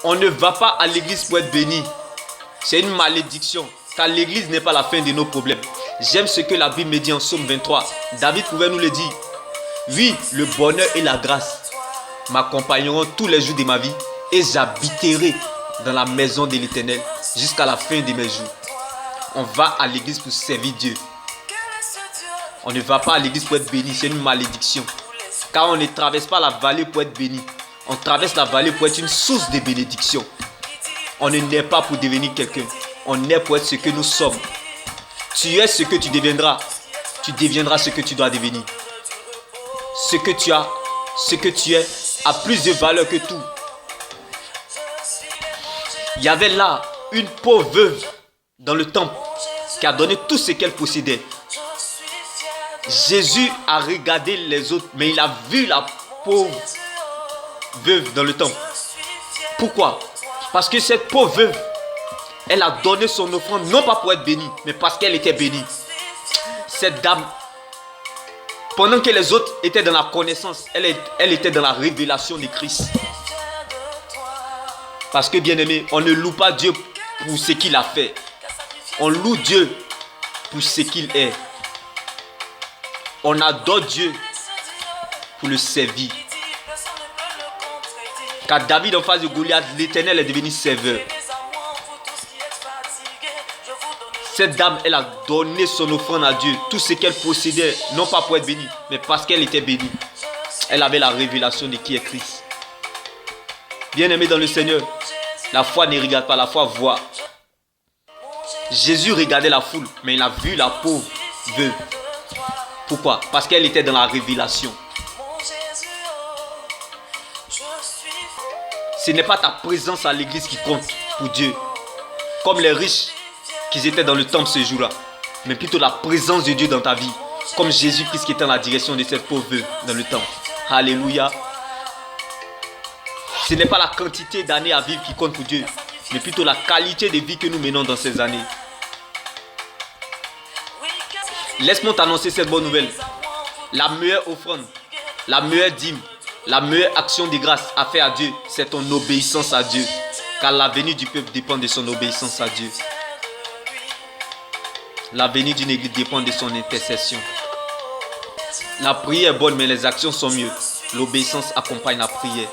On ne va pas à l'église pour être béni. C'est une malédiction. Car l'église n'est pas la fin de nos problèmes. J'aime ce que la Bible me dit en Psaume 23. David pouvait nous le dire. Oui, le bonheur et la grâce m'accompagneront tous les jours de ma vie. Et j'habiterai dans la maison de l'Éternel jusqu'à la fin de mes jours. On va à l'église pour servir Dieu. On ne va pas à l'église pour être béni. C'est une malédiction. Car on ne traverse pas la vallée pour être béni. On traverse la vallée pour être une source de bénédiction. On ne naît pas pour devenir quelqu'un. On naît pour être ce que nous sommes. Tu es ce que tu deviendras. Tu deviendras ce que tu dois devenir. Ce que tu as, ce que tu es, a plus de valeur que tout. Il y avait là une pauvre veuve dans le temple qui a donné tout ce qu'elle possédait. Jésus a regardé les autres, mais il a vu la pauvre veuve dans le temple. Pourquoi? Parce que cette pauvre veuve, elle a donné son offrande non pas pour être bénie, mais parce qu'elle était bénie. Cette dame, pendant que les autres étaient dans la connaissance, elle était dans la révélation de Christ. Parce que bien aimé, on ne loue pas Dieu pour ce qu'il a fait. On loue Dieu pour ce qu'il est. On adore Dieu pour le servir. Car David en face de Goliath, l'Éternel est devenu serveur. Cette dame, elle a donné son offrande à Dieu. Tout ce qu'elle possédait, non pas pour être bénie, mais parce qu'elle était bénie. Elle avait la révélation de qui est Christ. Bien-aimé dans le Seigneur, la foi ne regarde pas, la foi voit. Jésus regardait la foule, mais il a vu la pauvre veuve. Pourquoi? Parce qu'elle était dans la révélation. Ce n'est pas ta présence à l'église qui compte pour Dieu. Comme les riches qui étaient dans le temple ce jour-là. Mais plutôt la présence de Dieu dans ta vie. Comme Jésus-Christ qui était en la direction de cette pauvre veuve dans le temple. Alléluia. Ce n'est pas la quantité d'années à vivre qui compte pour Dieu. Mais plutôt la qualité de vie que nous menons dans ces années. Laisse-moi t'annoncer cette bonne nouvelle. La meilleure offrande, la meilleure dîme, la meilleure action de grâce à faire à Dieu, c'est ton obéissance à Dieu. Car l'avenir du peuple dépend de son obéissance à Dieu. L'avenir d'une église dépend de son intercession. La prière est bonne, mais les actions sont mieux. L'obéissance accompagne la prière.